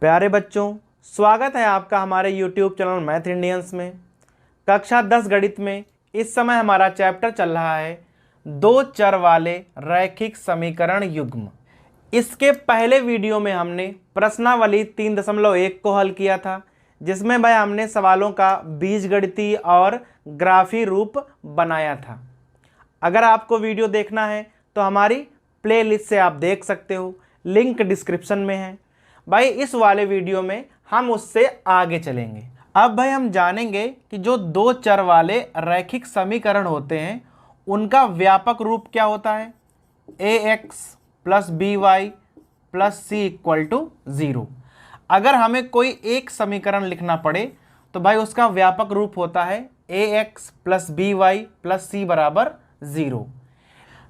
प्यारे बच्चों, स्वागत है आपका हमारे YouTube चैनल मैथ इंडियंस में। कक्षा 10 गणित में इस समय हमारा चैप्टर चल रहा है दो चर वाले रैखिक समीकरण युग्म। इसके पहले वीडियो में हमने प्रश्नावली 3.1 को हल किया था, जिसमें भाई हमने सवालों का बीजगणितीय और ग्राफी रूप बनाया था। अगर आपको वीडियो देखना है तो हमारी प्लेलिस्ट से आप देख सकते हो, लिंक डिस्क्रिप्शन में है। भाई इस वाले वीडियो में हम उससे आगे चलेंगे। अब भाई हम जानेंगे कि जो दो चर वाले रैखिक समीकरण होते हैं उनका व्यापक रूप क्या होता है। ax plus B Y plus c equal to 0। अगर हमें कोई एक समीकरण लिखना पड़े तो भाई उसका व्यापक रूप होता है ax plus B Y plus C बराबर 0।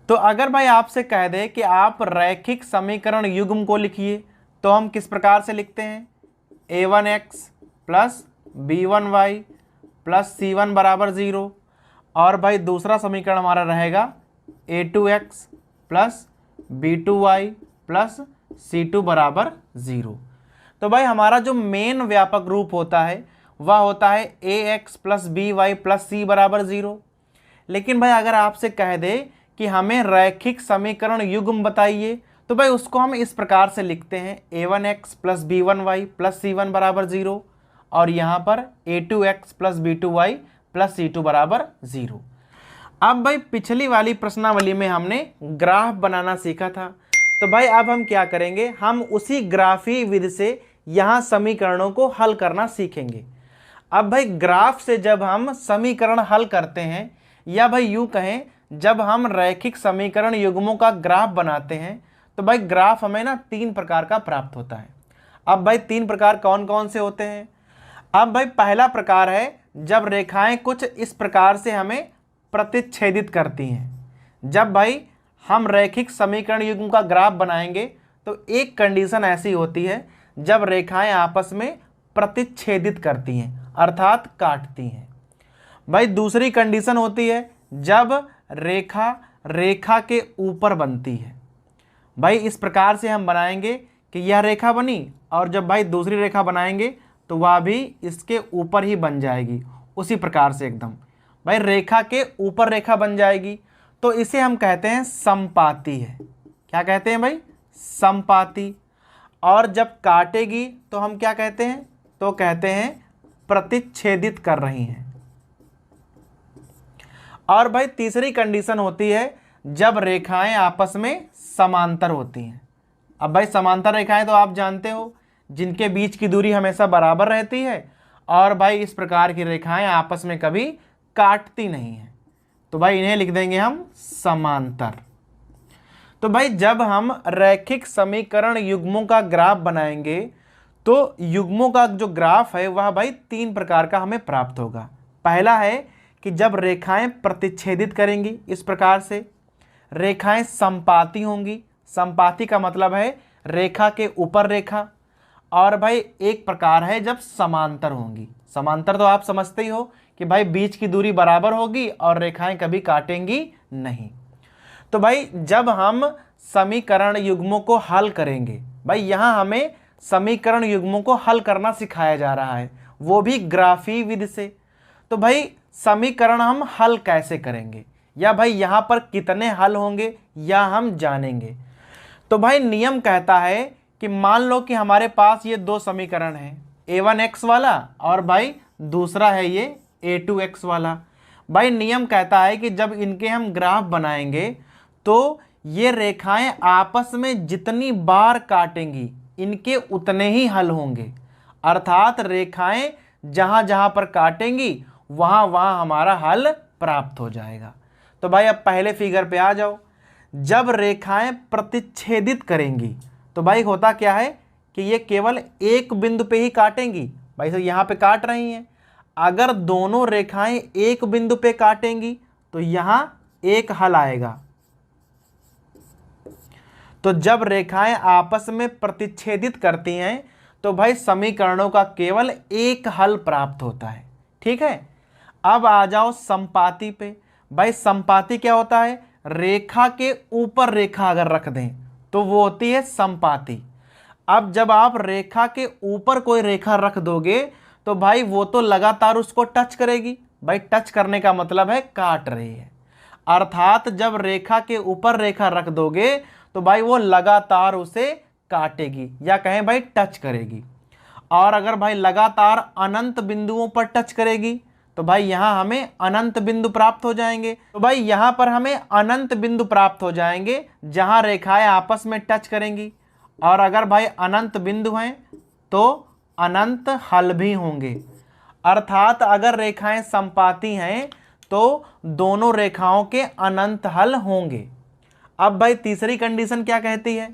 तो अगर भाई आपसे कह दे कि आप रैखिक समीकरण युग्म को लिखिए तो हम किस प्रकार से लिखते हैं। a1x plus b1y plus c1 बराबर 0। और भाई दूसरा समीकरण हमारा रहेगा a2x plus b2y plus c2 बराबर 0। तो भाई हमारा जो मेन व्यापक रूप होता है वह होता है ax plus by plus c बराबर 0। लेकिन भाई अगर आपसे कह दे कि हमें रैखिक समीकरण युग्म बताइए तो भाई उसको हम इस प्रकार से लिखते हैं a1x plus b1y plus c1 बराबर 0 और यहाँ पर a2x plus b2y plus c2 बराबर 0। अब भाई पिछली वाली प्रश्नावली में हमने ग्राफ बनाना सीखा था, तो भाई अब हम क्या करेंगे, हम उसी ग्राफी विधि से यहाँ समीकरणों को हल करना सीखेंगे। अब भाई ग्राफ से जब हम समीकरण हल करते हैं, या भाई यूँ कहें जब हम रैखिक समीकरण युग्मों का ग्राफ बनाते हैं, तो भाई ग्राफ हमें ना 3 प्रकार का प्राप्त होता है। अब भाई 3 प्रकार कौन कौन से होते हैं। अब भाई पहला प्रकार है जब रेखाएं कुछ इस प्रकार से हमें प्रतिच्छेदित करती हैं। जब भाई हम रैखिक समीकरण युग्म का ग्राफ बनाएंगे तो एक कंडीशन ऐसी होती है जब रेखाएं आपस में प्रतिच्छेदित करती हैं, अर्थात काटती हैं। भाई दूसरी कंडीशन होती है जब रेखा रेखा के ऊपर बनती है। भाई इस प्रकार से हम बनाएंगे कि यह रेखा बनी और जब भाई दूसरी रेखा बनाएंगे तो वह भी इसके ऊपर ही बन जाएगी, उसी प्रकार से एकदम भाई रेखा के ऊपर रेखा बन जाएगी। तो इसे हम कहते हैं समपाती है। क्या कहते हैं भाई, समपाती। और जब काटेगी तो हम क्या कहते हैं, तो कहते हैं प्रतिच्छेदित कर रही हैं। और भाई तीसरी कंडीशन होती है जब रेखाएं आपस में समांतर होती हैं। अब भाई समांतर रेखाएं तो आप जानते हो, जिनके बीच की दूरी हमेशा बराबर रहती है और भाई इस प्रकार की रेखाएं आपस में कभी काटती नहीं हैं, तो भाई इन्हें लिख देंगे हम समांतर। तो भाई जब हम रैखिक समीकरण युग्मों का ग्राफ बनाएंगे तो युग्मों का जो ग्राफ है वह भाई 3 प्रकार का हमें प्राप्त होगा। पहला है कि जब रेखाएं प्रतिच्छेदित करेंगी इस प्रकार से, रेखाएं समपाती होंगी। समपाती का मतलब है रेखा के ऊपर रेखा। और भाई एक प्रकार है जब समांतर होंगी। समांतर तो आप समझते ही हो कि भाई बीच की दूरी बराबर होगी और रेखाएं कभी काटेंगी नहीं। तो भाई जब हम समीकरण युग्मों को हल करेंगे, भाई यहाँ हमें समीकरण युग्मों को हल करना सिखाया जा रहा है, वो भी ग्राफी विधि से। तो भाई समीकरण हम हल कैसे करेंगे, या भाई यहाँ पर कितने हल होंगे या हम जानेंगे। तो भाई नियम कहता है कि मान लो कि हमारे पास ये 2 समीकरण हैं, a1x वाला और भाई दूसरा है ये a2x वाला। भाई नियम कहता है कि जब इनके हम ग्राफ बनाएंगे तो ये रेखाएं आपस में जितनी बार काटेंगी इनके उतने ही हल होंगे, अर्थात रेखाएं जहाँ जहाँ पर काटेंगी वहाँ वहाँ हमारा हल प्राप्त हो जाएगा। तो भाई अब पहले फिगर पे आ जाओ। जब रेखाएं प्रतिच्छेदित करेंगी तो भाई होता क्या है कि ये केवल एक बिंदु पे ही काटेंगी। भाई सर यहाँ पे काट रही हैं, अगर दोनों रेखाएं एक बिंदु पे काटेंगी तो यहाँ एक हल आएगा। तो जब रेखाएं आपस में प्रतिच्छेदित करती हैं तो भाई समीकरणों का केवल एक हल प्राप्त होता है। ठीक है, अब आ जाओ समपाती पे। भाई समपाती क्या होता है, रेखा के ऊपर रेखा अगर रख दें तो वो होती है समपाती। अब जब आप रेखा के ऊपर कोई रेखा रख दोगे तो भाई वो तो लगातार उसको टच करेगी। भाई टच करने का मतलब है काट रही है। अर्थात जब रेखा के ऊपर रेखा रख दोगे तो भाई वो लगातार उसे काटेगी या कहें भाई टच करेगी। और अगर भाई लगातार अनंत बिंदुओं पर टच करेगी तो भाई यहां हमें अनंत बिंदु प्राप्त हो जाएंगे। तो भाई यहां पर हमें अनंत बिंदु प्राप्त हो जाएंगे जहां रेखाएं आपस में टच करेंगी। और अगर भाई अनंत बिंदु हैं तो अनंत हल भी होंगे। अर्थात अगर रेखाएं समपाती हैं तो दोनों रेखाओं के अनंत हल होंगे। अब भाई तीसरी कंडीशन क्या कहती है,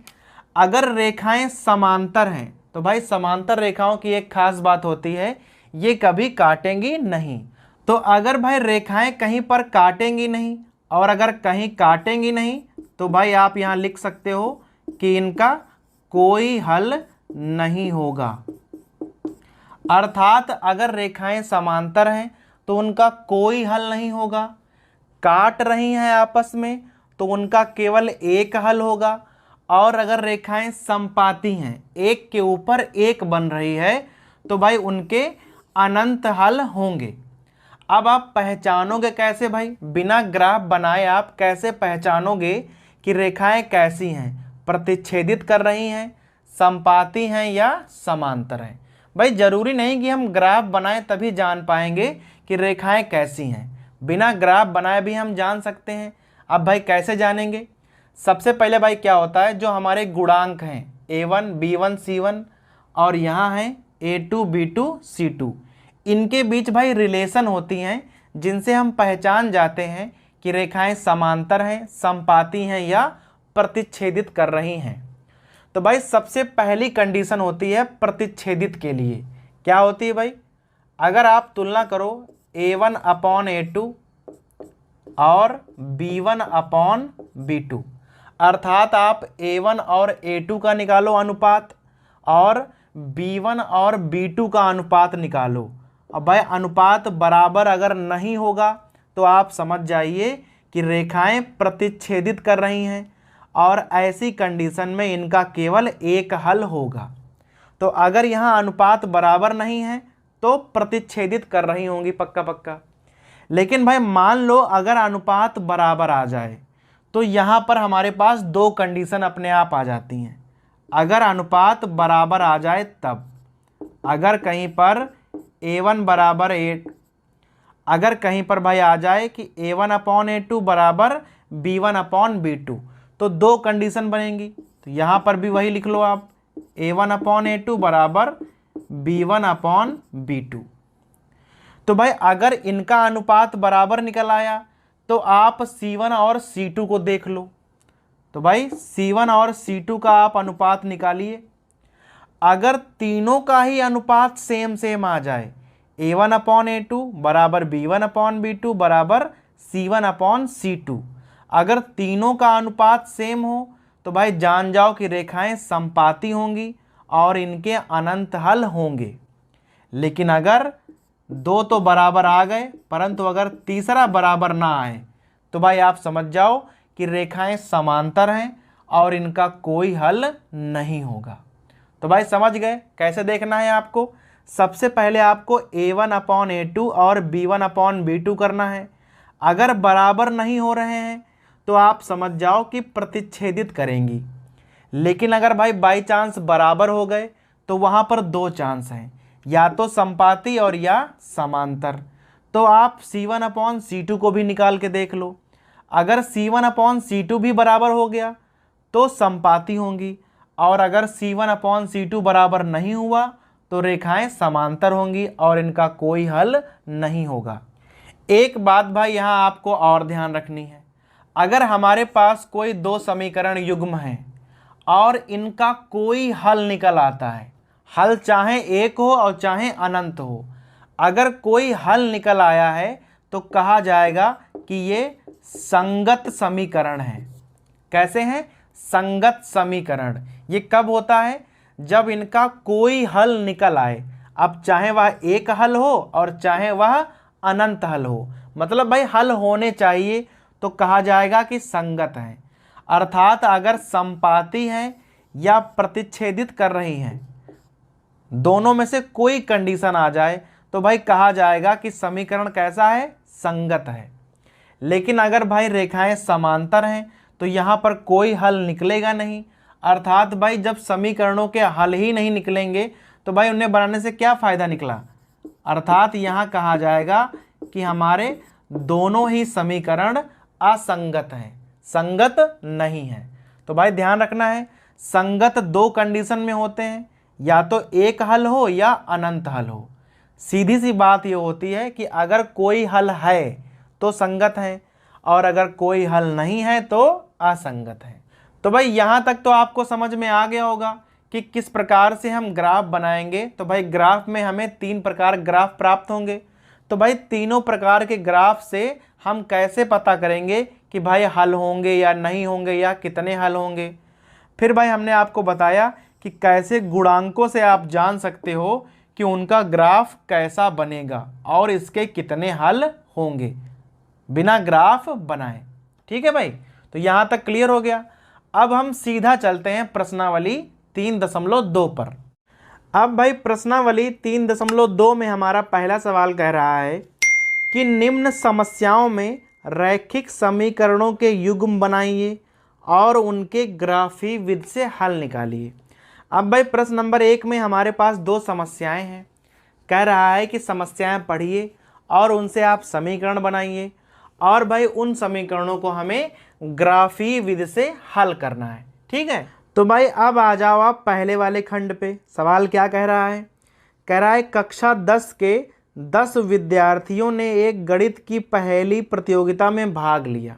अगर रेखाएं समांतर हैं तो भाई समांतर रेखाओं की एक खास बात होती है, ये कभी काटेंगी नहीं। तो अगर भाई रेखाएं कहीं पर काटेंगी नहीं और अगर कहीं काटेंगी नहीं तो भाई आप यहां लिख सकते हो कि इनका कोई हल नहीं होगा। अर्थात अगर रेखाएं समांतर हैं तो उनका कोई हल नहीं होगा। काट रही हैं आपस में तो उनका केवल एक हल होगा। और अगर रेखाएं समपाती हैं, एक के ऊपर एक बन रही है, तो भाई उनके अनंत हल होंगे। अब आप पहचानोगे कैसे भाई, बिना ग्राफ बनाए आप कैसे पहचानोगे कि रेखाएं कैसी हैं, प्रतिच्छेदित कर रही हैं, समपाती हैं या समांतर हैं। भाई जरूरी नहीं कि हम ग्राफ बनाएं तभी जान पाएंगे कि रेखाएं कैसी हैं, बिना ग्राफ बनाए भी हम जान सकते हैं। अब भाई कैसे जानेंगे, सबसे पहले भाई क्या होता है, जो हमारे गुणांक हैं a1 b1 c1 और यहाँ हैं a2 b2 c2, इनके बीच भाई रिलेशन होती हैं जिनसे हम पहचान जाते हैं कि रेखाएं समांतर हैं, समपाती हैं या प्रतिच्छेदित कर रही हैं। तो भाई सबसे पहली कंडीशन होती है प्रतिच्छेदित के लिए, क्या होती है भाई, अगर आप तुलना करो a1 अपॉन a2 और b1 अपॉन b2, अर्थात आप a1 और a2 का निकालो अनुपात और b1 और b2 का अनुपात निकालो। अब भाई अनुपात बराबर अगर नहीं होगा तो आप समझ जाइए कि रेखाएं प्रतिच्छेदित कर रही हैं और ऐसी कंडीशन में इनका केवल एक हल होगा। तो अगर यहाँ अनुपात बराबर नहीं है तो प्रतिच्छेदित कर रही होंगी पक्का पक्का। लेकिन भाई मान लो अगर अनुपात बराबर आ जाए तो यहाँ पर हमारे पास दो कंडीशन अपने आप आ जाती हैं। अगर अनुपात बराबर आ जाए तब, अगर कहीं पर a1 बराबर अगर कहीं पर भाई आ जाए कि a1 अपॉन a2 बराबर b1 अपॉन b2 तो दो कंडीशन बनेंगी। तो यहाँ पर भी वही लिख लो आप, a1 अपॉन a2 बराबर b1 अपॉन b2। तो भाई अगर इनका अनुपात बराबर निकल आया तो आप C1 और C2 को देख लो। तो भाई C1 और C2 का आप अनुपात निकालिए। अगर तीनों का ही अनुपात सेम सेम आ जाए, a1 अपॉन a2 बराबर b1 अपॉन b2 बराबर C1 अपॉन C2, अगर तीनों का अनुपात सेम हो तो भाई जान जाओ कि रेखाएं समपाती होंगी और इनके अनंत हल होंगे। लेकिन अगर दो तो बराबर आ गए परंतु अगर तीसरा बराबर ना आए तो भाई आप समझ जाओ कि रेखाएं समांतर हैं और इनका कोई हल नहीं होगा। तो भाई समझ गए कैसे देखना है आपको। सबसे पहले आपको a1 अपॉन a2 और b1 अपॉन b2 करना है। अगर बराबर नहीं हो रहे हैं तो आप समझ जाओ कि प्रतिच्छेदित करेंगी। लेकिन अगर भाई बाई चांस बराबर हो गए तो वहाँ पर दो चांस हैं, या तो समपाती और या समांतर। तो आप C1 अपॉन C2 को भी निकाल के देख लो। अगर C1 अपॉन C2 भी बराबर हो गया तो समपाती होंगी और अगर C1 अपॉन C2 बराबर नहीं हुआ तो रेखाएं समांतर होंगी और इनका कोई हल नहीं होगा। एक बात भाई यहाँ आपको और ध्यान रखनी है, अगर हमारे पास कोई दो समीकरण युग्म हैं और इनका कोई हल निकल आता है, हल चाहे एक हो और चाहे अनंत हो, अगर कोई हल निकल आया है तो कहा जाएगा कि ये संगत समीकरण है। कैसे हैं? संगत समीकरण। ये कब होता है? जब इनका कोई हल निकल आए। अब चाहे वह एक हल हो और चाहे वह अनंत हल हो, मतलब भाई हल होने चाहिए तो कहा जाएगा कि संगत है। अर्थात अगर समपाती है या प्रतिच्छेदित कर रही हैं, दोनों में से कोई कंडीशन आ जाए तो भाई कहा जाएगा कि समीकरण कैसा है, संगत है। लेकिन अगर भाई रेखाएं समांतर हैं तो यहाँ पर कोई हल निकलेगा नहीं, अर्थात भाई जब समीकरणों के हल ही नहीं निकलेंगे तो भाई उन्हें बनाने से क्या फ़ायदा निकला, अर्थात यहाँ कहा जाएगा कि हमारे दोनों ही समीकरण असंगत हैं, संगत नहीं है। तो भाई ध्यान रखना है, संगत दो कंडीशन में होते हैं, या तो एक हल हो या अनंत हल हो। सीधी सी बात ये होती है कि अगर कोई हल है तो संगत है और अगर कोई हल नहीं है तो असंगत है। तो भाई यहाँ तक तो आपको समझ में आ गया होगा कि किस प्रकार से हम ग्राफ बनाएंगे। तो भाई ग्राफ में हमें तीन प्रकार ग्राफ प्राप्त होंगे। तो भाई तीनों प्रकार के ग्राफ से हम कैसे पता करेंगे कि भाई हल होंगे या नहीं होंगे या कितने हल होंगे। फिर भाई हमने आपको बताया कि कैसे गुणांकों से आप जान सकते हो कि उनका ग्राफ कैसा बनेगा और इसके कितने हल होंगे बिना ग्राफ बनाए। ठीक है भाई, तो यहाँ तक क्लियर हो गया। अब हम सीधा चलते हैं प्रश्नावली 3.2 पर। अब भाई प्रश्नावली 3.2 में हमारा पहला सवाल कह रहा है कि निम्न समस्याओं में रैखिक समीकरणों के युग्म बनाइए और उनके ग्राफी विधि से हल निकालिए। अब भाई प्रश्न नंबर 1 में हमारे पास दो समस्याएं हैं। कह रहा है कि समस्याएं पढ़िए और उनसे आप समीकरण बनाइए और भाई उन समीकरणों को हमें ग्राफी विधि से हल करना है। ठीक है, तो भाई अब आ जाओ आप पहले वाले खंड पे। सवाल क्या कह रहा है, कह रहा है कक्षा 10 के 10 विद्यार्थियों ने एक गणित की पहेली प्रतियोगिता में भाग लिया।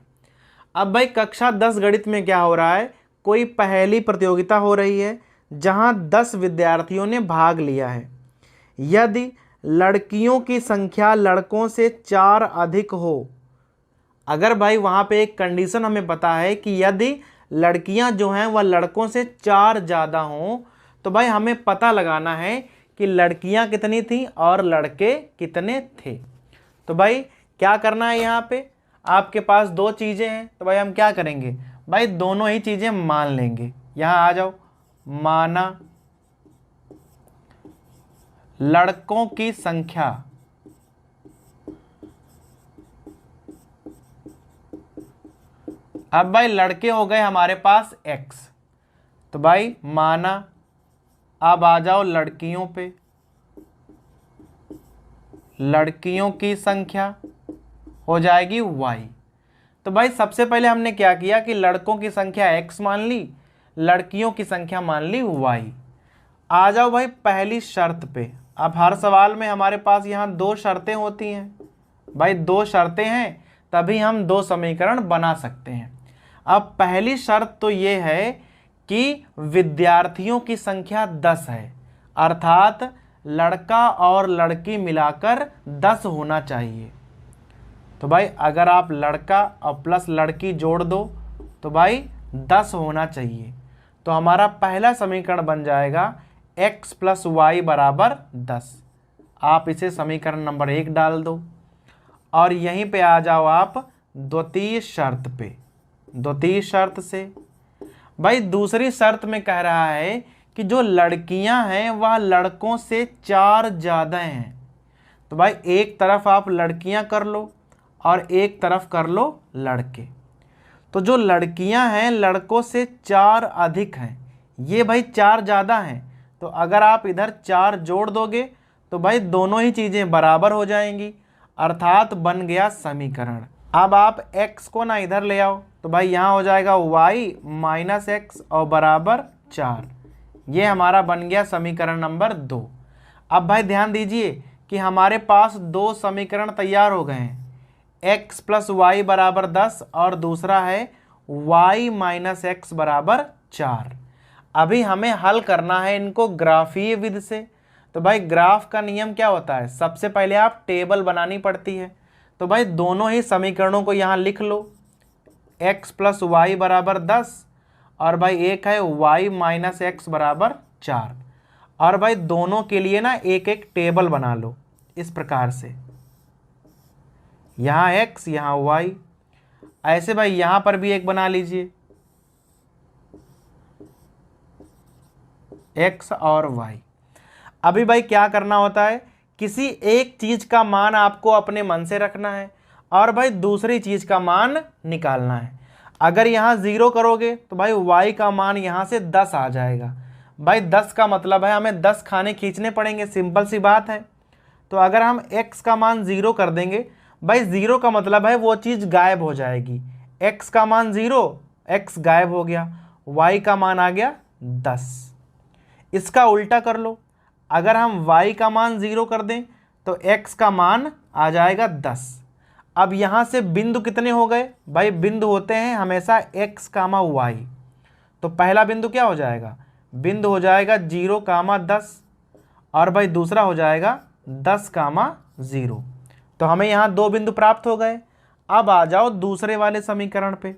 अब भाई कक्षा 10 गणित में क्या हो रहा है, कोई पहेली प्रतियोगिता हो रही है जहां 10 विद्यार्थियों ने भाग लिया है। यदि लड़कियों की संख्या लड़कों से 4 अधिक हो, अगर भाई वहां पे एक कंडीशन हमें पता है कि यदि लड़कियां जो हैं वह लड़कों से 4 ज़्यादा हों, तो भाई हमें पता लगाना है कि लड़कियां कितनी थी और लड़के कितने थे। तो भाई क्या करना है, यहाँ पे आपके पास दो चीज़ें हैं, तो भाई हम क्या करेंगे, भाई दोनों ही चीज़ें मान लेंगे। यहाँ आ जाओ, माना लड़कों की संख्या अब भाई लड़के हो गए हमारे पास x, तो भाई माना अब आ जाओ लड़कियों पे, लड़कियों की संख्या हो जाएगी y। तो भाई सबसे पहले हमने क्या किया कि लड़कों की संख्या x मान ली, लड़कियों की संख्या मान ली y। आ जाओ भाई पहली शर्त पे। अब हर सवाल में हमारे पास यहाँ दो शर्तें होती हैं, भाई दो शर्तें हैं तभी हम दो समीकरण बना सकते हैं। अब पहली शर्त तो ये है कि विद्यार्थियों की संख्या 10 है, अर्थात लड़का और लड़की मिलाकर 10 होना चाहिए। तो भाई अगर आप लड़का और प्लस लड़की जोड़ दो तो भाई 10 होना चाहिए। तो हमारा पहला समीकरण बन जाएगा x + y = 10। आप इसे समीकरण नंबर 1 डाल दो और यहीं पे आ जाओ आप द्वितीय शर्त पे। द्वितीय शर्त से भाई दूसरी शर्त में कह रहा है कि जो लड़कियां हैं वह लड़कों से 4 ज़्यादा हैं। तो भाई एक तरफ आप लड़कियां कर लो और एक तरफ कर लो लड़के। तो जो लड़कियां हैं लड़कों से 4 अधिक हैं, ये भाई 4 ज़्यादा हैं, तो अगर आप इधर 4 जोड़ दोगे तो भाई दोनों ही चीज़ें बराबर हो जाएंगी, अर्थात बन गया समीकरण। अब आप x को ना इधर ले आओ तो भाई यहाँ हो जाएगा y - x और बराबर 4। ये हमारा बन गया समीकरण नंबर 2। अब भाई ध्यान दीजिए कि हमारे पास दो समीकरण तैयार हो गए हैं, x + y = 10 और दूसरा है y - x = 4। अभी हमें हल करना है इनको ग्राफीय विधि से। तो भाई ग्राफ का नियम क्या होता है, सबसे पहले आप टेबल बनानी पड़ती है। तो भाई दोनों ही समीकरणों को यहाँ लिख लो, x + y = 10 और भाई एक है y - x = 4। और भाई दोनों के लिए ना एक एक टेबल बना लो इस प्रकार से, यहाँ x यहाँ y। ऐसे भाई यहाँ पर भी एक बना लीजिए। x और y। अभी भाई क्या करना होता है, किसी एक चीज़ का मान आपको अपने मन से रखना है और भाई दूसरी चीज़ का मान निकालना है। अगर यहाँ 0 करोगे तो भाई y का मान यहाँ से 10 आ जाएगा। भाई 10 का मतलब है हमें 10 खाने खींचने पड़ेंगे, सिंपल सी बात है। तो अगर हम x का मान 0 कर देंगे, भाई 0 का मतलब है वो चीज़ गायब हो जाएगी। x का मान 0, x गायब हो गया, y का मान आ गया 10। इसका उल्टा कर लो, अगर हम y का मान 0 कर दें तो x का मान आ जाएगा 10। अब यहाँ से बिंदु कितने हो गए, भाई बिंदु होते हैं हमेशा x, y। तो पहला बिंदु क्या हो जाएगा, बिंदु हो जाएगा 0, 10 और भाई दूसरा हो जाएगा 10, 0। तो हमें यहाँ 2 बिंदु प्राप्त हो गए। अब आ जाओ दूसरे वाले समीकरण पे।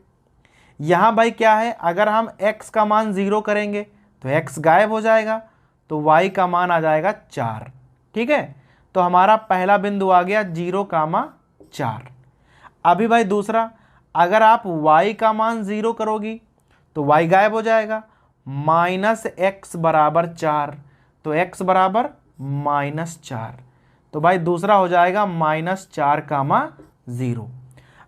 यहाँ भाई क्या है, अगर हम x का मान 0 करेंगे तो x गायब हो जाएगा, तो y का मान आ जाएगा 4। ठीक है, तो हमारा पहला बिंदु आ गया 0, 4। अभी भाई दूसरा, अगर आप y का मान 0 करोगी तो y गायब हो जाएगा, -x बराबर 4, तो x बराबर -4। तो भाई दूसरा हो जाएगा -4, 0।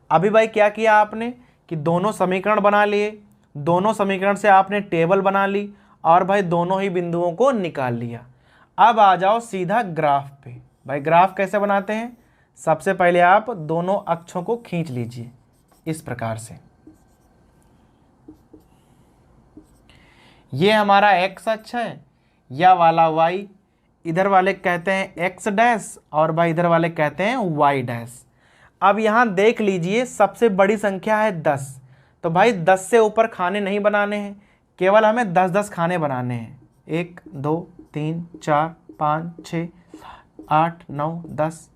अभी भाई क्या किया आपने कि दोनों समीकरण बना लिए, दोनों समीकरण से आपने टेबल बना ली और भाई दोनों ही बिंदुओं को निकाल लिया। अब आ जाओ सीधा ग्राफ पे। भाई ग्राफ कैसे बनाते हैं, सबसे पहले आप दोनों अक्षों को खींच लीजिए इस प्रकार से। ये हमारा x अक्ष है, या वाला y, इधर वाले कहते हैं x डैश और भाई इधर वाले कहते हैं y डैश। अब यहाँ देख लीजिए सबसे बड़ी संख्या है 10, तो भाई 10 से ऊपर खाने नहीं बनाने हैं, केवल हमें 10-10 खाने बनाने हैं। 1 2 3 4 5 6 8 9 10।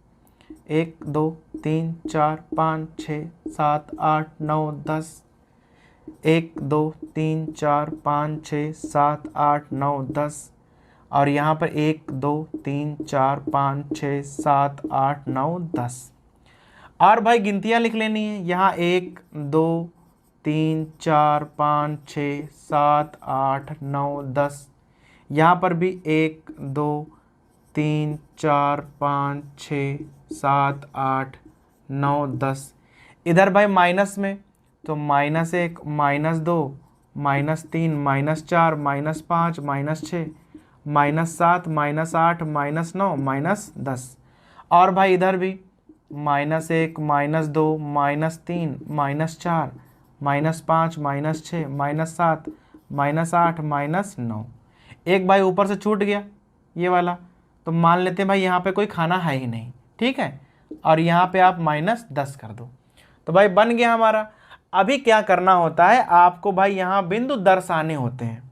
1 2 3 4 5 6 7 8 9 10। 1 2 3 4 5 6 7 8 9 10। और यहाँ पर 1 2 3 4 5 6 7 8 9 10। और भाई गिनतियाँ लिख लेनी है, यहाँ 1 2 3 4 5 6 7 8 9 10। यहाँ पर भी 1 2 3 4 5 6 7 8 9 10। इधर भाई माइनस में तो -1 -2 -3 -4 -5 -6 -7 -8 -9 -10। और भाई इधर भी -1 -2 -3 -4 -5 -6 -7 -8 -9। एक भाई ऊपर से छूट गया ये वाला, तो मान लेते हैं भाई यहाँ पे कोई खाना है ही नहीं। ठीक है, और यहाँ पे आप -10 कर दो, तो भाई बन गया हमारा। अभी क्या करना होता है आपको, भाई यहाँ बिंदु दर्शाने होते हैं।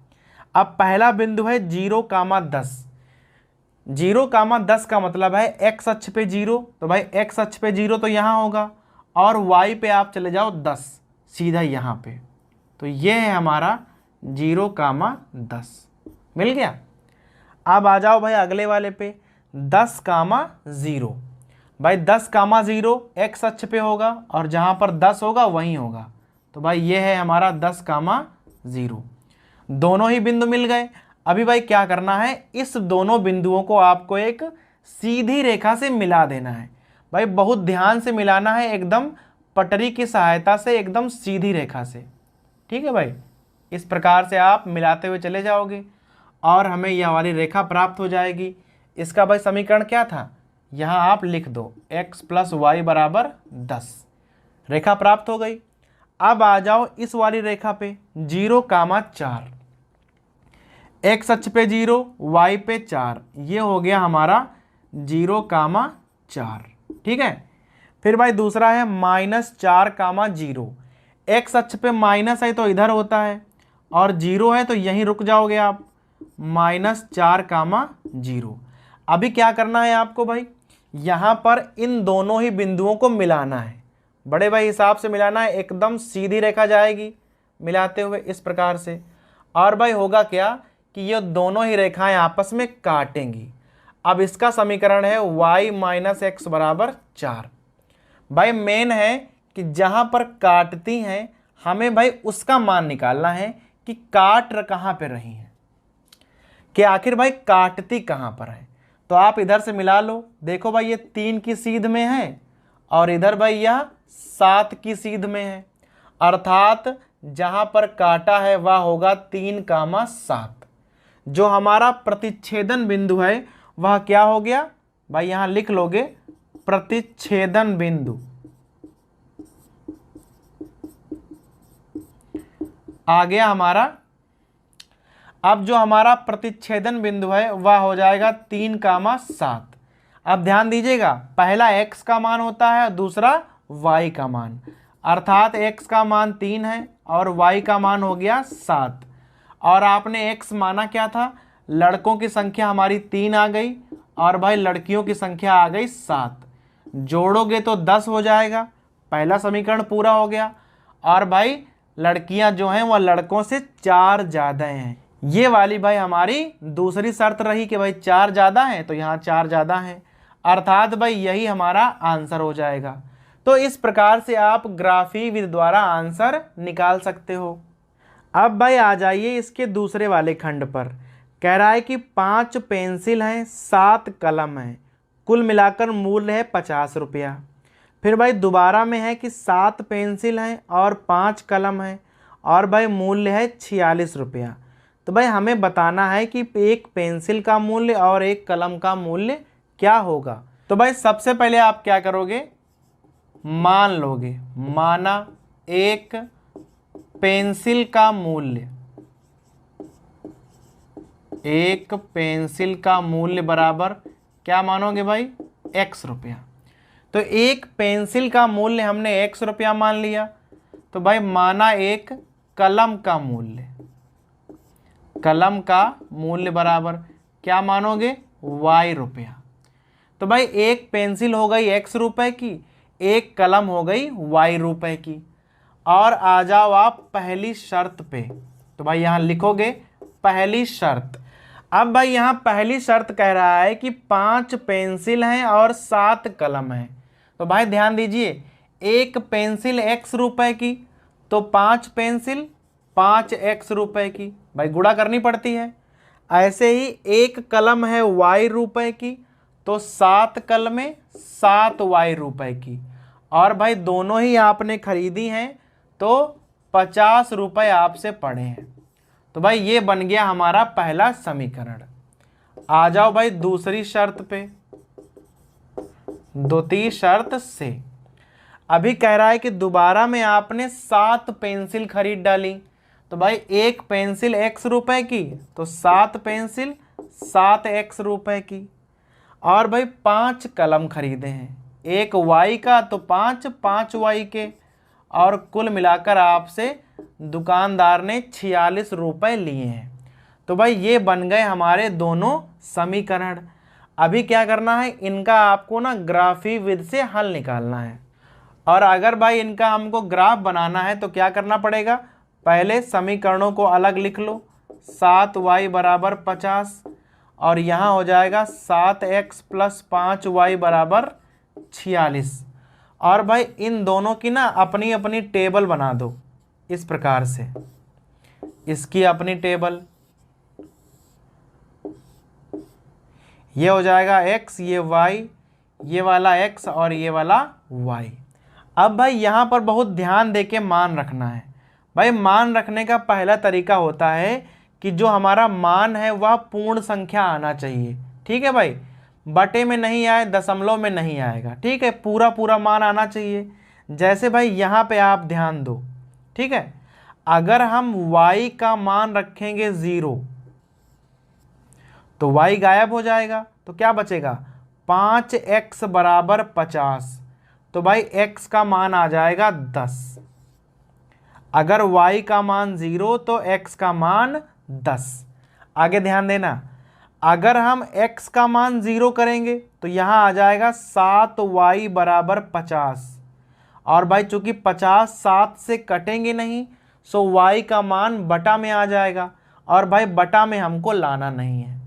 अब पहला बिंदु है 0, 10। 0, 10 का मतलब है x अक्ष पे 0, तो भाई x अक्ष पे 0 तो यहाँ होगा, और y पे आप चले जाओ 10 सीधा यहाँ पे, तो ये है हमारा 0, 10 मिल गया। अब आ जाओ भाई अगले वाले पे 10, 0। भाई 10, 0 x अक्ष पे होगा और जहाँ पर 10 होगा वहीं होगा, तो भाई ये है हमारा 10, 0। दोनों ही बिंदु मिल गए। अभी भाई क्या करना है, इस दोनों बिंदुओं को आपको एक सीधी रेखा से मिला देना है। भाई बहुत ध्यान से मिलाना है, एकदम पटरी की सहायता से, एकदम सीधी रेखा से। ठीक है भाई, इस प्रकार से आप मिलाते हुए चले जाओगे और हमें यह वाली रेखा प्राप्त हो जाएगी। इसका भाई समीकरण क्या था, यहाँ आप लिख दो x + y = 10। रेखा प्राप्त हो गई। अब आ जाओ इस वाली रेखा पे 0, 4। x अक्ष पे 0, y पे 4, ये हो गया हमारा 0, 4। ठीक है, फिर भाई दूसरा है -4, 0। x अक्ष पे माइनस है तो इधर होता है, और 0 है तो यहीं रुक जाओगे आप, -4, 0। अभी क्या करना है आपको भाई, यहाँ पर इन दोनों ही बिंदुओं को मिलाना है। बड़े भाई हिसाब से मिलाना है, एकदम सीधी रेखा जाएगी मिलाते हुए इस प्रकार से। और भाई होगा क्या कि ये दोनों ही रेखाएं आपस में काटेंगी। अब इसका समीकरण है y - x = 4। भाई मेन है कि जहाँ पर काटती हैं हमें भाई उसका मान निकालना है कि काट कहाँ पे रही हैं। कि आखिर भाई काटती कहाँ पर है। तो आप इधर से मिला लो, देखो भाई ये 3 की सीध में है और इधर भाई यह 7 की सीध में है, अर्थात जहाँ पर काटा है वह होगा 3, 7। जो हमारा प्रतिच्छेदन बिंदु है वह क्या हो गया भाई, यहाँ लिख लोगे प्रतिच्छेदन बिंदु आ गया हमारा। अब जो हमारा प्रतिच्छेदन बिंदु है वह हो जाएगा 3, 7। अब ध्यान दीजिएगा, पहला x का मान होता है, दूसरा y का मान, अर्थात x का मान 3 है और y का मान हो गया 7। और आपने x माना क्या था, लड़कों की संख्या हमारी 3 आ गई और भाई लड़कियों की संख्या आ गई 7। जोड़ोगे तो 10 हो जाएगा, पहला समीकरण पूरा हो गया। और भाई लड़कियां जो हैं वह लड़कों से 4 ज़्यादा हैं, ये वाली भाई हमारी दूसरी शर्त रही कि भाई 4 ज़्यादा हैं, तो यहाँ 4 ज़्यादा हैं, अर्थात भाई यही हमारा आंसर हो जाएगा। तो इस प्रकार से आप ग्राफी विधि द्वारा आंसर निकाल सकते हो। अब भाई आ जाइए इसके दूसरे वाले खंड पर। कह रहा है कि 5 पेंसिल हैं, 7 कलम हैं, कुल मिलाकर मूल्य है 50 रुपया। फिर भाई दोबारा में है कि 7 पेंसिल हैं और 5 कलम हैं और भाई मूल्य है 46 रुपया। तो भाई हमें बताना है कि एक पेंसिल का मूल्य और एक कलम का मूल्य क्या होगा। तो भाई सबसे पहले आप क्या करोगे, मान लोगे, माना एक पेंसिल का मूल्य, एक पेंसिल का मूल्य बराबर क्या मानोगे भाई, x रुपया। तो एक पेंसिल का मूल्य हमने x रुपया मान लिया। तो भाई माना एक कलम का मूल्य, कलम का मूल्य बराबर क्या मानोगे, y रुपया। तो भाई एक पेंसिल हो गई x रुपए की, एक कलम हो गई y रुपए की। और आ जाओ आप पहली शर्त पे। तो भाई यहाँ लिखोगे पहली शर्त। अब भाई यहाँ पहली शर्त कह रहा है कि 5 पेंसिल हैं और 7 कलम हैं। तो भाई ध्यान दीजिए, एक पेंसिल x रुपए की, तो 5 पेंसिल 5x रुपए की, भाई गुणा करनी पड़ती है। ऐसे ही एक कलम है y रुपए की, तो 7 कलमें 7y रुपए की। और भाई दोनों ही आपने खरीदी हैं तो 50 रुपए आपसे पड़े हैं। तो भाई ये बन गया हमारा पहला समीकरण। आ जाओ भाई दूसरी शर्त पे, द्वितीय शर्त से। अभी कह रहा है कि दोबारा में आपने 7 पेंसिल खरीद डाली। तो भाई एक पेंसिल x रुपए की, तो 7 पेंसिल 7x रुपए की। और भाई 5 कलम खरीदे हैं, एक y का तो 5 y के, और कुल मिलाकर आपसे दुकानदार ने 46 रुपए लिए हैं। तो भाई ये बन गए हमारे दोनों समीकरण। अभी क्या करना है, इनका आपको ना ग्राफी विधि से हल निकालना है। और अगर भाई इनका हमको ग्राफ बनाना है तो क्या करना पड़ेगा, पहले समीकरणों को अलग लिख लो, 7y बराबर 50 और यहाँ हो जाएगा 7x प्लस 5y बराबर 46। और भाई इन दोनों की ना अपनी अपनी टेबल बना दो इस प्रकार से, इसकी अपनी टेबल, ये हो जाएगा x, ये y, ये वाला x और ये वाला y। अब भाई यहाँ पर बहुत ध्यान देके मान रखना है। भाई मान रखने का पहला तरीका होता है कि जो हमारा मान है वह पूर्ण संख्या आना चाहिए। ठीक है भाई, बटे में नहीं आए, दशमलव में नहीं आएगा, ठीक है, पूरा पूरा मान आना चाहिए। जैसे भाई यहाँ पे आप ध्यान दो, ठीक है, अगर हम y का मान रखेंगे 0 तो y गायब हो जाएगा, तो क्या बचेगा, 5x बराबर 50। तो भाई x का मान आ जाएगा 10। अगर y का मान 0 तो x का मान 10। आगे ध्यान देना, अगर हम x का मान 0 करेंगे तो यहाँ आ जाएगा 7y बराबर 50। और भाई चूंकि 50 7 से कटेंगे नहीं, सो y का मान बटा में आ जाएगा, और भाई बटा में हमको लाना नहीं है।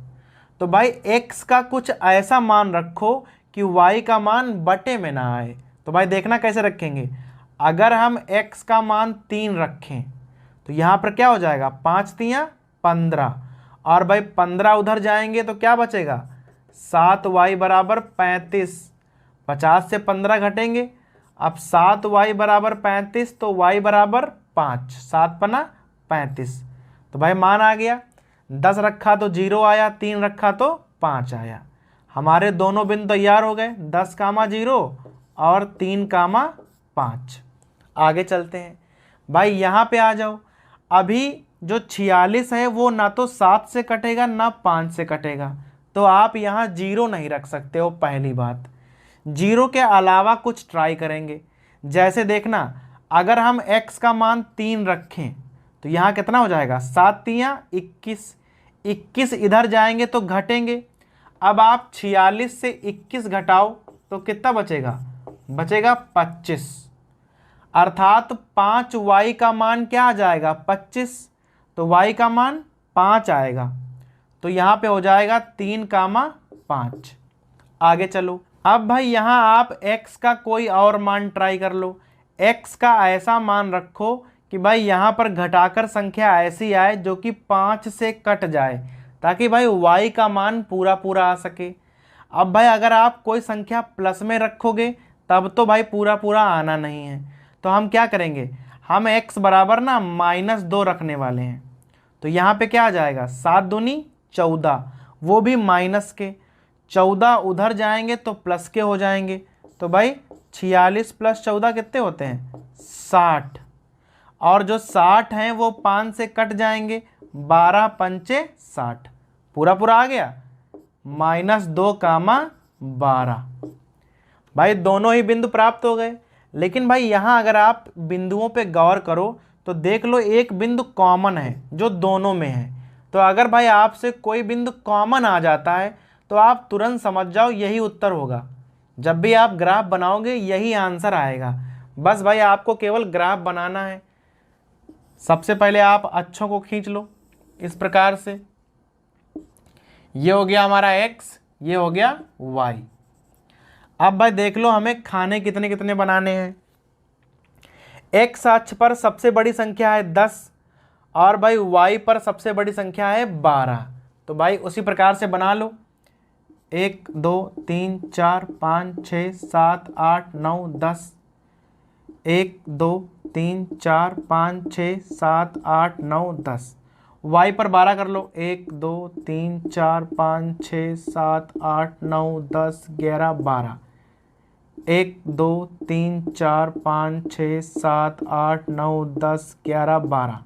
तो भाई x का कुछ ऐसा मान रखो कि y का मान बटे में ना आए। तो भाई देखना कैसे रखेंगे, अगर हम x का मान 3 रखें तो यहाँ पर क्या हो जाएगा, 5 तियाँ 15, और भाई 15 उधर जाएंगे तो क्या बचेगा, 7y बराबर 35। 50 से 15 घटेंगे, अब 7y बराबर 35 तो y बराबर 5, 7 पना 35। तो भाई मान आ गया, 10 रखा तो 0 आया, 3 रखा तो 5 आया। हमारे दोनों बिंदु तैयार हो गए, 10 कामा 0 और 3 कामा 5। आगे चलते हैं भाई, यहाँ पे आ जाओ। अभी जो 46 है वो ना तो 7 से कटेगा ना 5 से कटेगा, तो आप यहाँ 0 नहीं रख सकते हो। पहली बात, 0 के अलावा कुछ ट्राई करेंगे। जैसे देखना, अगर हम x का मान 3 रखें तो यहाँ कितना हो जाएगा, 7 तियाँ 21। 21 इधर जाएंगे तो घटेंगे। अब आप 46 से 21 घटाओ तो कितना बचेगा, बचेगा 25। अर्थात 5y का मान क्या आ जाएगा, 25। तो y का मान 5 आएगा। तो यहाँ पे हो जाएगा 3 कामा 5। आगे चलो। अब भाई यहाँ आप x का कोई और मान ट्राई कर लो। x का ऐसा मान रखो कि भाई यहाँ पर घटाकर संख्या ऐसी आए जो कि 5 से कट जाए, ताकि भाई y का मान पूरा पूरा आ सके। अब भाई अगर आप कोई संख्या प्लस में रखोगे तब तो भाई पूरा पूरा आना नहीं है। तो हम क्या करेंगे, हम x बराबर ना -2 रखने वाले हैं। तो यहाँ पे क्या आ जाएगा, 7 दूनी 14, वो भी माइनस के। 14 उधर जाएंगे तो प्लस के हो जाएंगे। तो भाई 46 + 14 कितने होते हैं, 60। और जो 60 हैं वो 5 से कट जाएंगे, 12 पंचे 60, पूरा पूरा आ गया, -2 कामा 12। भाई दोनों ही बिंदु प्राप्त हो गए। लेकिन भाई यहाँ अगर आप बिंदुओं पे गौर करो तो देख लो, एक बिंदु कॉमन है जो दोनों में है। तो अगर भाई आपसे कोई बिंदु कॉमन आ जाता है तो आप तुरंत समझ जाओ यही उत्तर होगा। जब भी आप ग्राफ बनाओगे यही आंसर आएगा। बस भाई आपको केवल ग्राफ बनाना है। सबसे पहले आप अक्षों को खींच लो इस प्रकार से। ये हो गया हमारा x, ये हो गया y। अब भाई देख लो हमें खाने कितने कितने बनाने हैं। x अक्ष पर सबसे बड़ी संख्या है 10 और भाई y पर सबसे बड़ी संख्या है 12। तो भाई उसी प्रकार से बना लो। 1 2 3 4 5 6 7 8 9 10। 1 2 3 4 5 6 7 8 9 10। y पर 12 कर लो। 1 2 3 4 5 6 7 8 9 10 11 12। 1 2 3 4 5 6 7 8 9 10 11 12।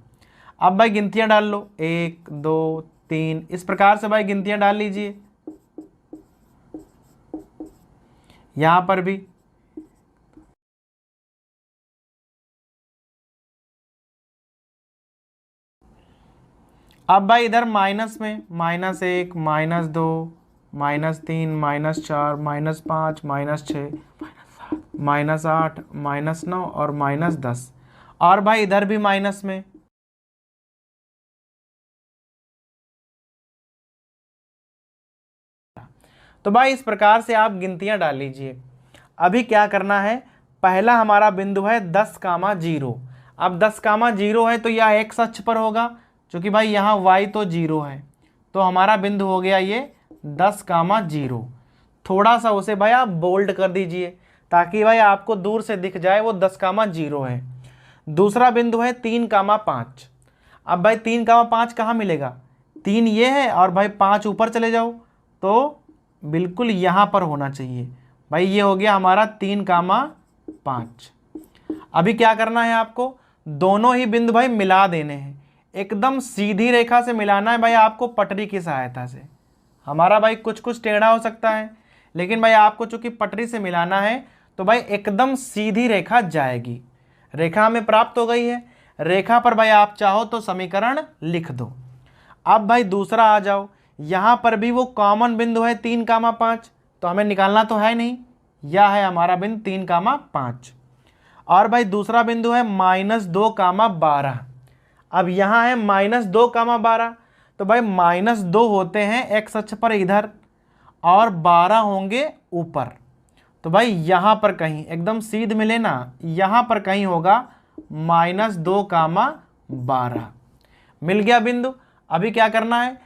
अब भाई गिनतियां डाल लो, 1 2 3, इस प्रकार से भाई गिनतियां डाल लीजिए। यहां पर भी अब भाई इधर माइनस में -1 -2 -3 -4 -5 -6 -8 -9 और -10। और भाई इधर भी माइनस में। तो भाई इस प्रकार से आप गिनतियां डाल लीजिए। अभी क्या करना है, पहला हमारा बिंदु है 10 कामा 0। अब 10 कामा 0 है तो यह x अक्ष पर होगा, क्योंकि भाई यहाँ y तो 0 है। तो हमारा बिंदु हो गया ये 10 कामा 0। थोड़ा सा उसे भाई आप बोल्ड कर दीजिए ताकि भाई आपको दूर से दिख जाए वो 10 कामा 0 है। दूसरा बिंदु है 3 कामा 5। अब भाई 3 कामा 5 कहाँ मिलेगा, 3 ये है और भाई 5 ऊपर चले जाओ तो बिल्कुल यहाँ पर होना चाहिए। भाई ये हो गया हमारा 3 कामा 5। अभी क्या करना है आपको, दोनों ही बिंदु भाई मिला देने हैं। एकदम सीधी रेखा से मिलाना है भाई आपको, पटरी की सहायता से। हमारा भाई कुछ कुछ टेढ़ा हो सकता है, लेकिन भाई आपको चूंकि पटरी से मिलाना है तो भाई एकदम सीधी रेखा जाएगी। रेखा हमें प्राप्त हो गई है। रेखा पर भाई आप चाहो तो समीकरण लिख दो। अब भाई दूसरा आ जाओ, यहाँ पर भी वो कॉमन बिंदु है 3 कामा 5, तो हमें निकालना तो है नहीं, यह है हमारा बिंदु 3 कामा 5। और भाई दूसरा बिंदु है -2 कामा 12। अब यहाँ है -2 कामा 12, तो भाई -2 होते हैं x अक्ष पर इधर और 12 होंगे ऊपर। तो भाई यहाँ पर कहीं एकदम सीध मिले ना, यहाँ पर कहीं होगा -2 कामा 12। मिल गया बिंदु। अभी क्या करना है,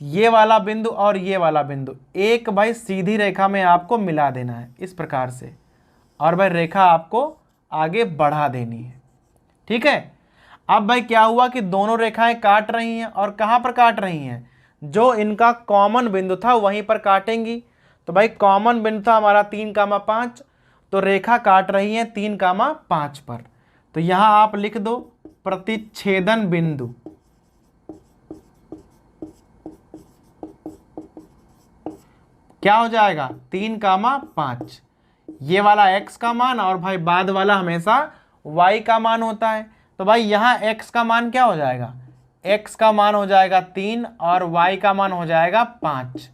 ये वाला बिंदु और ये वाला बिंदु एक भाई सीधी रेखा में आपको मिला देना है इस प्रकार से, और भाई रेखा आपको आगे बढ़ा देनी है। ठीक है, अब भाई क्या हुआ कि दोनों रेखाएं काट रही हैं, और कहाँ पर काट रही हैं, जो इनका कॉमन बिंदु था वहीं पर काटेंगी। तो भाई कॉमन बिंदु था हमारा 3,5, तो रेखा काट रही है 3,5 पर। तो यहां आप लिख दो प्रतिच्छेदन बिंदु। क्या हो जाएगा 3,5, ये वाला x का मान, और भाई बाद वाला हमेशा y का मान होता है। तो भाई यहाँ x का मान क्या हो जाएगा, x का मान हो जाएगा 3 और y का मान हो जाएगा 5।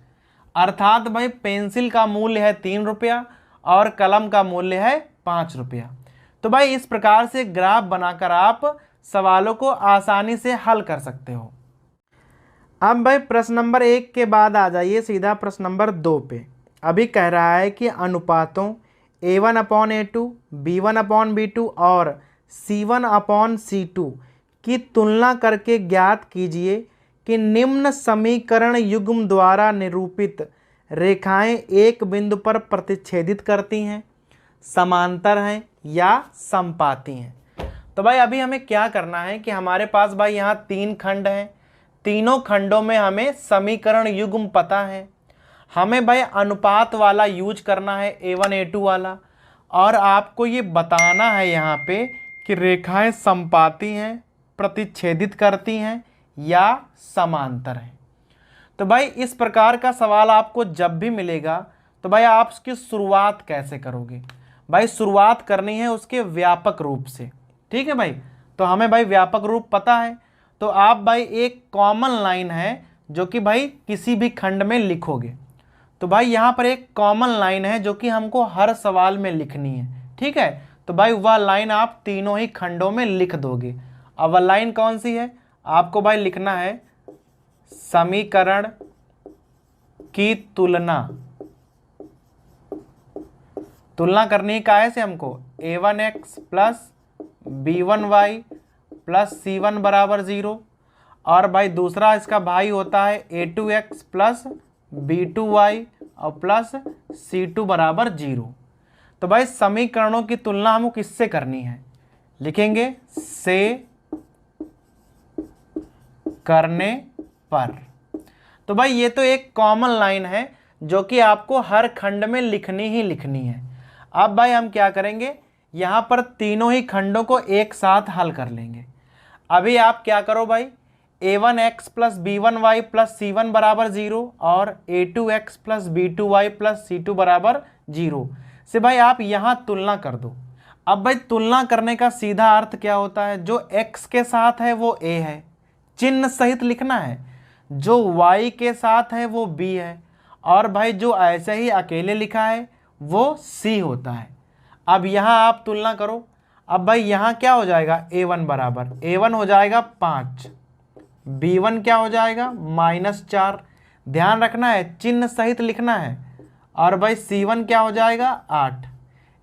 अर्थात भाई पेंसिल का मूल्य है 3 रुपया और कलम का मूल्य है 5 रुपया। तो भाई इस प्रकार से ग्राफ बनाकर आप सवालों को आसानी से हल कर सकते हो। अब भाई प्रश्न नंबर 1 के बाद आ जाइए सीधा प्रश्न नंबर 2 पे। अभी कह रहा है कि अनुपातों A1/A2, B1/B2 और C1/C2 की तुलना करके ज्ञात कीजिए कि निम्न समीकरण युग्म द्वारा निरूपित रेखाएं एक बिंदु पर प्रतिच्छेदित करती हैं, समांतर हैं या समपाती हैं। तो भाई अभी हमें क्या करना है कि हमारे पास भाई यहाँ 3 खंड हैं, तीनों खंडों में हमें समीकरण युग्म पता है। हमें भाई अनुपात वाला यूज करना है, A1A2 वाला, और आपको ये बताना है यहाँ पे कि रेखाएं समपाती हैं, प्रतिच्छेदित करती हैं या समांतर हैं। तो भाई इस प्रकार का सवाल आपको जब भी मिलेगा तो भाई आप उसकी शुरुआत कैसे करोगे, भाई शुरुआत करनी है उसके व्यापक रूप से। ठीक है भाई, तो हमें भाई व्यापक रूप पता है, तो आप भाई एक कॉमन लाइन है जो कि भाई किसी भी खंड में लिखोगे। तो भाई यहाँ पर एक कॉमन लाइन है जो कि हमको हर सवाल में लिखनी है। ठीक है, तो भाई वह लाइन आप तीनों ही खंडों में लिख दोगे। अब वह लाइन कौन सी है, आपको भाई लिखना है समीकरण की तुलना करनी है काहे से हमको, A1x plus B1y plus C1 बराबर 0, और भाई दूसरा इसका भाई होता है A2x प्लस B2y और प्लस C2 बराबर 0। तो भाई समीकरणों की तुलना हमको किससे करनी है, लिखेंगे से करने पर। तो भाई ये तो एक कॉमन लाइन है जो कि आपको हर खंड में लिखनी ही लिखनी है। अब भाई हम क्या करेंगे, यहाँ पर तीनों ही खंडों को एक साथ हल कर लेंगे। अभी आप क्या करो भाई, A1x plus B1y plus C1 बराबर 0 और A2x plus B2y plus C2 बराबर 0 से भाई आप यहाँ तुलना कर दो। अब भाई तुलना करने का सीधा अर्थ क्या होता है, जो x के साथ है वो a है, चिन्ह सहित लिखना है, जो y के साथ है वो b है, और भाई जो ऐसे ही अकेले लिखा है वो c होता है। अब यहाँ आप तुलना करो। अब भाई यहाँ क्या हो जाएगा, A1 बराबर A1 हो जाएगा 5, B1 क्या हो जाएगा -4, ध्यान रखना है चिन्ह सहित लिखना है, और भाई C1 क्या हो जाएगा 8।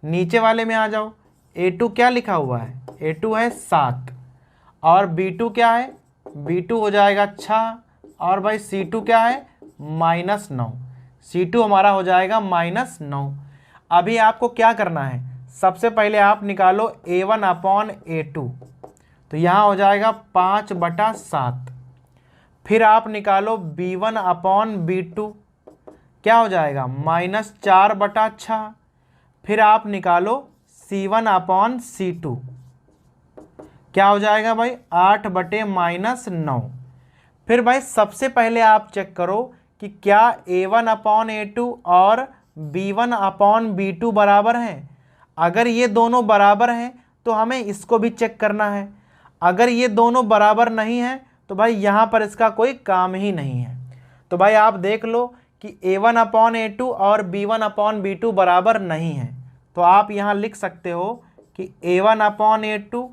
नीचे वाले में आ जाओ, A2 क्या लिखा हुआ है, A2 है 7, और B2 क्या है, B2 हो जाएगा 6, और भाई C2 क्या है -9, C2 हमारा हो जाएगा -9। अभी आपको क्या करना है, सबसे पहले आप निकालो A1/A2, तो यहाँ हो जाएगा 5/7। फिर आप निकालो B1/B2, क्या हो जाएगा -4/6। फिर आप निकालो C1/C2, क्या हो जाएगा भाई 8/-9। फिर भाई सबसे पहले आप चेक करो कि क्या A1/A2 और B1/B2 बराबर हैं। अगर ये दोनों बराबर हैं तो हमें इसको भी चेक करना है। अगर ये दोनों बराबर नहीं हैं तो भाई यहाँ पर इसका कोई काम ही नहीं है। तो भाई आप देख लो कि A1/A2 और B1/B2 बराबर नहीं है, तो आप यहाँ लिख सकते हो कि A1/A2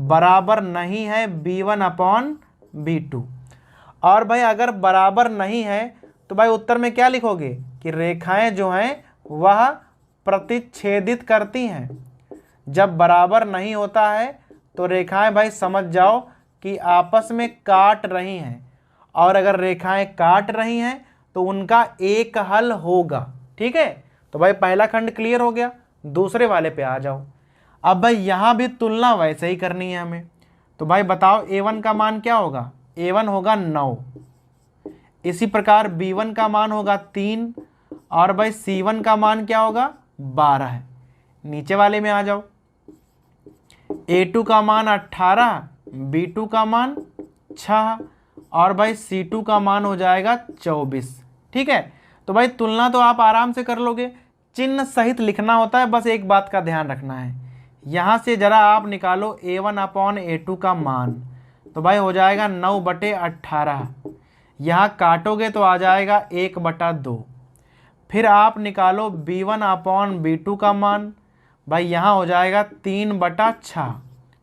बराबर नहीं है B1/B2। और भाई अगर बराबर नहीं है तो भाई उत्तर में क्या लिखोगे कि रेखाएं जो हैं वह प्रतिच्छेदित करती हैं। जब बराबर नहीं होता है तो रेखाएं भाई समझ जाओ कि आपस में काट रही हैं, और अगर रेखाएं काट रही हैं तो उनका एक हल होगा। ठीक है, तो भाई पहला खंड क्लियर हो गया। दूसरे वाले पे आ जाओ। अब भाई यहां भी तुलना वैसे ही करनी है हमें। तो भाई बताओ A1 का मान क्या होगा? A1 होगा 9। इसी प्रकार B1 का मान होगा 3 और भाई C1 का मान क्या होगा? 12 है। नीचे वाले में आ जाओ। A2 का मान 18, B2 का मान 6 और भाई C2 का मान हो जाएगा 24। ठीक है, तो भाई तुलना तो आप आराम से कर लोगे, चिन्ह सहित लिखना होता है, बस एक बात का ध्यान रखना है। यहाँ से जरा आप निकालो A1 अपॉन A2 का मान, तो भाई हो जाएगा 9/18। यहाँ काटोगे तो आ जाएगा 1/2। फिर आप निकालो B1 अपॉन B2 का मान, भाई यहाँ हो जाएगा 3/6।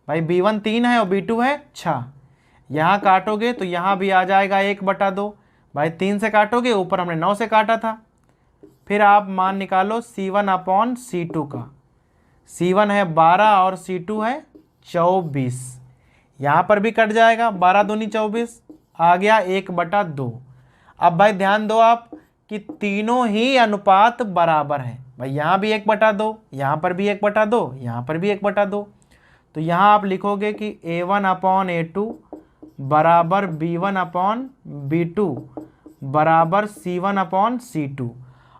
भाई B1 3 है और B2 है 6। यहाँ काटोगे तो यहाँ भी आ जाएगा 1/2। भाई 3 से काटोगे, ऊपर हमने 9 से काटा था। फिर आप मान निकालो C1 अपॉन C2 का। C1 है 12 और C2 है 24। यहाँ पर भी कट जाएगा, 12 दूनी 24, आ गया 1/2। अब भाई ध्यान दो आप कि तीनों ही अनुपात बराबर हैं। भाई यहाँ भी 1/2, यहाँ पर भी 1/2, यहाँ पर भी 1/2। तो यहाँ आप लिखोगे कि A1 अपॉन A2 बराबर B1 अपॉन B2 बराबर C1 अपॉन C2।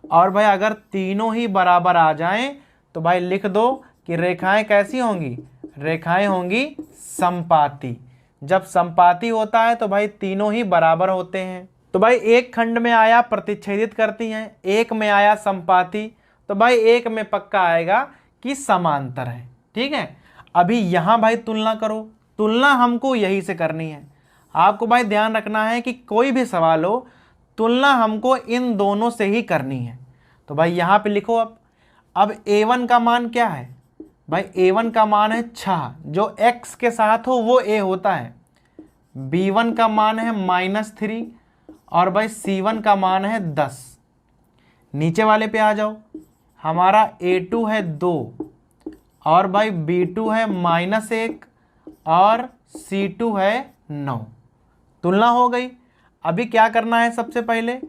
और भाई अगर तीनों ही बराबर आ जाएं तो भाई लिख दो कि रेखाएं कैसी होंगी? रेखाएं होंगी समपाती। जब समपाती होता है तो भाई तीनों ही बराबर होते हैं। तो भाई एक खंड में आया प्रतिच्छेदित करती हैं, एक में आया समपाती, तो भाई एक में पक्का आएगा कि समांतर है। ठीक है, अभी यहां भाई तुलना करो। तुलना हमको यही से करनी है। आपको भाई ध्यान रखना है कि कोई भी सवाल हो, तुलना हमको इन दोनों से ही करनी है। तो भाई यहां पे लिखो। अब A1 का मान क्या है? भाई A1 का मान है 6, जो x के साथ हो वो a होता है। B1 का मान है -3 और भाई C1 का मान है 10। नीचे वाले पे आ जाओ। हमारा A2 है 2 और भाई B2 है -1 और C2 है 9। तुलना हो गई। अभी क्या करना है? सबसे पहले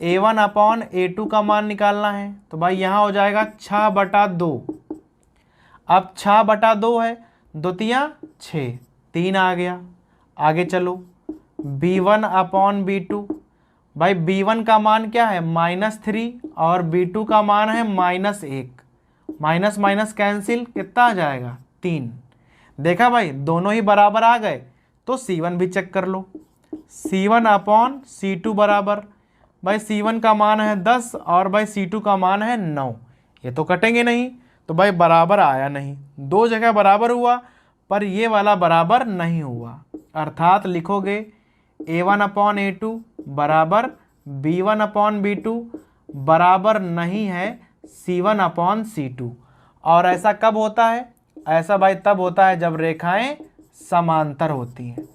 A1 अपॉन A2 का मान निकालना है। तो भाई यहाँ हो जाएगा 6/2। अब 6/2 है, 2 6, 3 आ गया। आगे चलो B1 अपॉन B2। भाई B1 का मान क्या है? -3 और B2 का मान है -1। माइनस माइनस कैंसिल, कितना आ जाएगा? 3। देखा भाई, दोनों ही बराबर आ गए। तो C1 भी चेक कर लो। C1 अपॉन C2 बराबर, भाई C1 का मान है 10 और भाई C2 का मान है 9। ये तो कटेंगे नहीं, तो भाई बराबर आया नहीं। दो जगह बराबर हुआ पर ये वाला बराबर नहीं हुआ। अर्थात लिखोगे A1 अपॉन A2 बराबर B1 अपॉन B2 बराबर नहीं है C1 अपॉन C2। और ऐसा कब होता है? ऐसा भाई तब होता है जब रेखाएं समांतर होती हैं।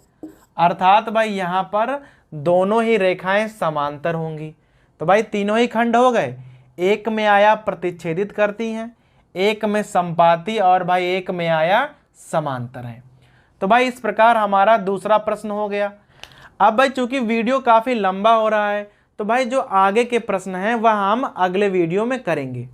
अर्थात भाई यहाँ पर दोनों ही रेखाएं समांतर होंगी। तो भाई तीनों ही खंड हो गए। एक में आया प्रतिच्छेदित करती हैं, एक में समपाती और भाई एक में आया समांतर है। तो भाई इस प्रकार हमारा दूसरा प्रश्न हो गया। अब भाई चूंकि वीडियो काफ़ी लंबा हो रहा है तो भाई जो आगे के प्रश्न हैं वह हम अगले वीडियो में करेंगे।